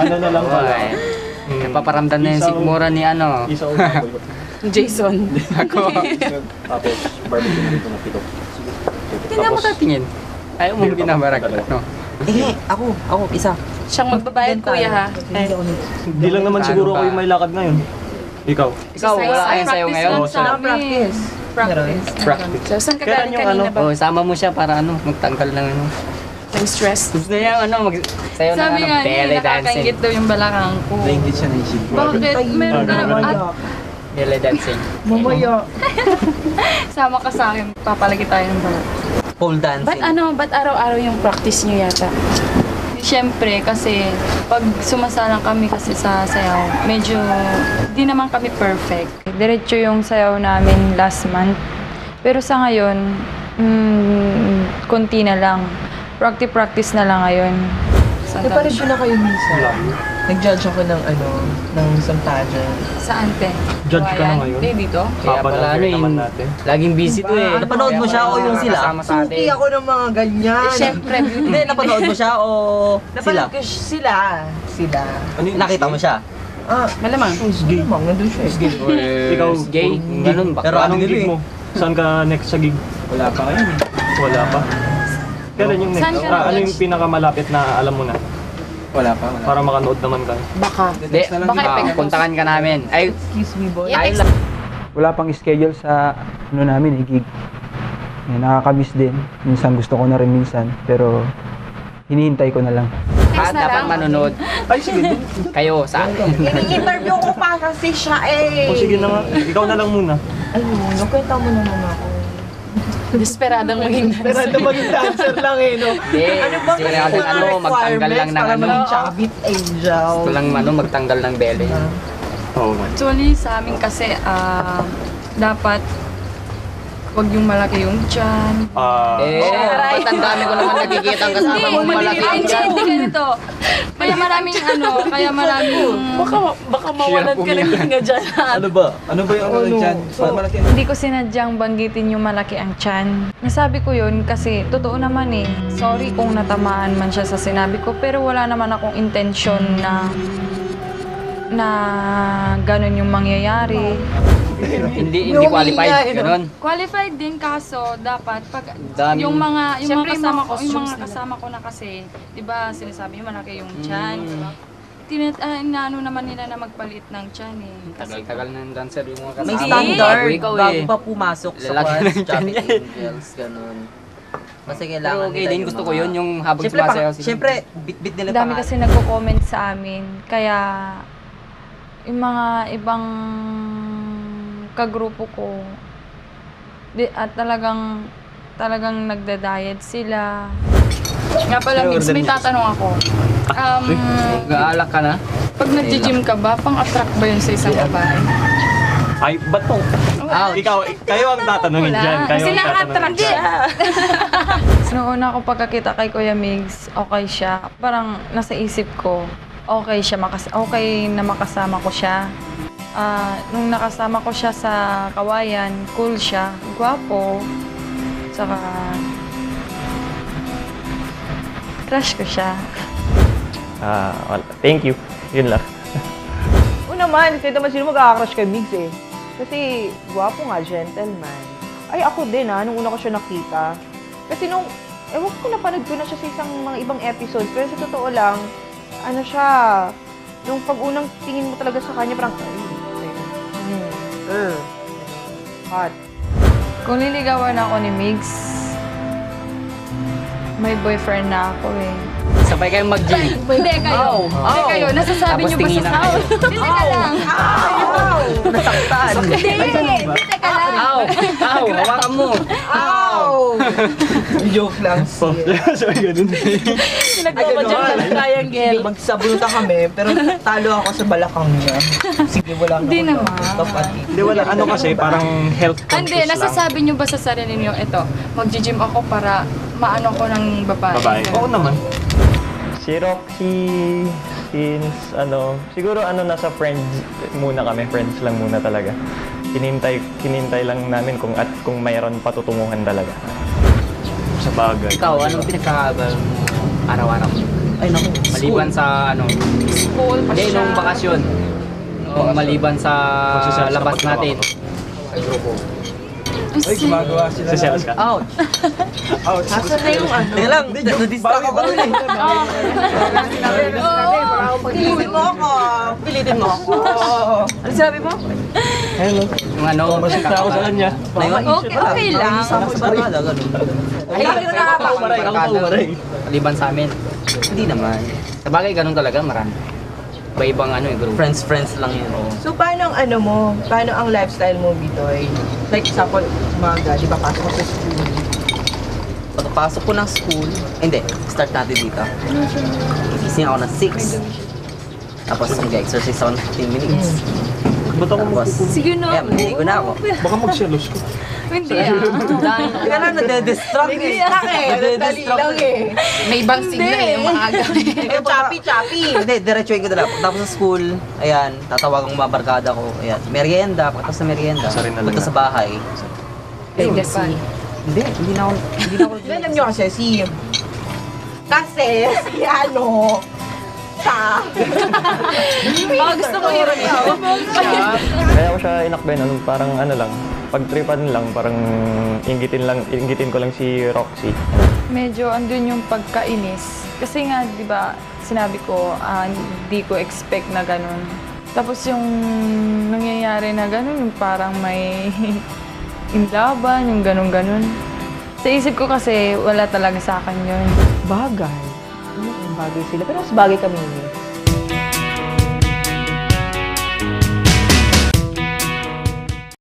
Ano na lang pala. Napaparamdam na yung sigmura ni ano. Isa o baboy. Jason. Ako. Tapos barbecue na dito na pito. Hindi na matatingin. Ayaw mo binabarag. No? Ako, isa. Siyang magbabayad, kuya, ha? Hindi lang naman siguro ako yung may lakad ngayon. Ikaw. Ikaw, wala kayong sayo ngayon? Oo, sayo. Practice. Practice. Practice. So, saan ka Kailan galing yung kanina ano? ba? Oh, sama mo siya para ano, magtanggal ng ano. Ng stress. Gusto niya ano, sayo ng Sabi ano, nga niya, belly dancing. nakakaingit daw yung balakang ko. Naingit siya na isip. Bakit? Meron ka naman. At Belly dancing. Mamaya. sama ka sa akin, papalagi tayo ng balak. Pole dancing. Ba't araw-araw yung practice nyo yata? Siyempre, kasi pag sumasalang kami kasi sa sayaw, medyo di naman kami perfect. Diretso yung sayaw namin last month. Pero sa ngayon, konti na lang. Practice na lang ngayon. Naparecho na kayo minsan. Nag-judge ako ng isang pageant. Saan, te? Judge ka na Ayan. ngayon? Hindi, dito? Kaya pala ano naman yung, natin. laging busy to eh. Napanood mo siya o yung sila? Kasama sa atin. Suki ako ng mga ganyan. Siyempre, Hindi, napanood mo siya o sila? Napanood ko sila. Ano yung Nakita mo siya? malamang. gay? Malamang, nandun siya. Ikaw, gay, ganun ba? Pero Anong ano gig nila mo? Saan ka next sa gig? Wala pa kayo eh. Wala pa. Kailan yung next? Saan ka Ano na-judge? yung pinakamalapit na alam mo na? Wala pa. Para makanood naman ka. Baka. Hindi, Baka epektos. puntahan ka namin. Ay, Excuse me, boy. Yeah, ayun lang. Wala pang schedule sa ano namin gig. Nakakamiss din. Minsan gusto ko na rin minsan, pero hinihintay ko na lang. Text na Dapat lang. manunod Ay, sige. kayo sa akin. Ini-interview ko pa kasi siya eh. O sige na nga. Ikaw na lang muna. Ayun, kwenta mo naman ako. Desperadang maging Pero ito maging dancer lang eh, no? Hindi, Ano ba kasi kasi ano, mga magtanggal lang requirements ng para ano. maging Chavit Angel? Gusto lang ano, magtanggal ng belly. Oo man. Actually, sa amin kasi, dapat wag yung malaki yung tiyan. Ba't ang dami ko naman nakikita ang kasama mong malaki ang tiyan? Hindi ganito. Kaya maraming Baka mawalan ka ng hinga dyan. Ano ba? Ano ba yung ano dyan? Malaki Hindi ko sinadyang banggitin yung malaki ang tiyan. Nasabi ko yun kasi totoo naman eh. Sorry kung natamaan man siya sa sinabi ko, pero wala naman akong intensyon na ganun yung mangyayari. Hindi qualified, ganun. Qualified din kaso dapat pag Daming- yung mga Siyempre, kasama ko, mga yung mga costumes kasama ko na kasi, 'di ba, sinasabi yung malaki yung tiyan. Inaano naman nila na magpalit ng tiyan eh. Kasi Tagal-tagal ng dancer yung mga kasama. May Hindi. standard Ikaw bago eh. pa pumasok sa Lalaki class, ng Chavit tiyan. Angels, ganun. Kasi Pero kailangan okay nila din, yung gusto mga- ko yun, yung habang Siyempre, sumasayaw. siyempre, bit-bit nila Dami kasi nagko-comment sa amin. Kaya yung mga ibang kagrupo ko at talagang nagda-diet sila. nga pala, Migs, may tatanong ako. Gaalak ka na? Pag nag-gym ka ba, pang-attract ba yun sa isang babae? Ay, ba't po? Ikaw, kayo ang tatanungin Wala. dyan. Kayo Kasi ang na-attract tatanungin siya. Nung una ko pagkakita kay Kuya Migs, okay siya. Parang nasa isip ko, okay siya, okay na makasama ko siya. Nung nakasama ko siya sa Kawayan, cool siya, gwapo. Saka, crush ko siya. Wala. Thank you. Yun lang. O naman, kasi naman sino magkakakrush kay Migs eh. Kasi gwapo nga, gentleman. Ay, ako din nung una ko siya nakita. Kasi ewan ko napanood ko na siya sa isang mga ibang episodes. Pero sa totoo lang, ano siya, nung pag-unang tingin mo talaga sa kanya, parang, hot. Kung liligawan ako ni Migs, may boyfriend na ako eh. Sabay kayong mag-gym. Hindi kayo. Hindi kayo. Nasasabi Tapos niyo ba sa tinginan sound? Hindi ka lang. Nasaktan. Hindi ka lang. Aw! Aw! Hawakan mo! Joke lang. Sorry, ganun. Nagmama dyan ng triangle. Magsabunutan kami, pero talo ako sa balakang niya. Sige, wala Hindi naman. kapatid. Hindi, wala. Ano kasi, parang health conscious Hindi, lang. nasasabi niyo ba sa sarili niyo, eto, mag-gym ako para maano ko ng babae. Babae. Oo naman. Si Roxy, since siguro nasa friends muna kami, friends lang muna talaga. Kinintay lang namin kung mayroon patutunguhan talaga. Sa bagay. Ikaw, anong pinagkakaabal mo araw-araw? Ay, naku. Maliban sa ano, School pa hindi, siya. nung bakasyon. Nung maliban sa labas natin. Ay, gumagawa sila. Social ka. Ouch. Asa na yung ano? Teka lang, na-distract ako dun eh. Pilitin mo ako. Pilitin mo ako. Ano sabi mo? Yung ano, Masok na ako sa kanya. Okay lang. Sa barkada, ganun. Ay, bakit na nakakapag? maliban sa amin. Hindi naman. Sa bagay, ganun talaga, marami. Iba-ibang ano, group. Friends lang yun. So, paano ang ano mo? Paano ang lifestyle mo, Bitoy? Like, example, umaga, di ba, pasok ko sa school. Pagkapasok ko ng school, hindi, start natin dito. Gising ako ng 6. Tapos mag-exercise ako ng 15 minutes. Ba't ako Tapos, Sige na. maliligo na ako. Baka magselos ko. Hindi ah. Teka lang, nade-distract eh. Dali lang eh. May ibang signal eh, yung mga agaw. Choppy. Hindi, diretsuhin ko na lang. Pagkatapos sa school, ayan, tatawagan ko mga barkada ko. Ayan, merienda, pagkatapos sa merienda, Isa rin na lang punta na. sa bahay. Legacy. Hindi na ako. Alam nyo kasi si ano, Gusto ko yun. Kaya ko siya inakbay nun, parang ano lang, pagtripan lang, parang inggitin ko lang si Roxy. Medyo andun yung pagkainis. Kasi nga, di ba, sinabi ko, hindi ko expect na ganun. Tapos yung nangyayari na ganun, yung parang may inlaban, yung ganun-ganun. Sa isip ko kasi, wala talaga sa akin yun. Bagay. Bagay sila. Pero mas bagay kami.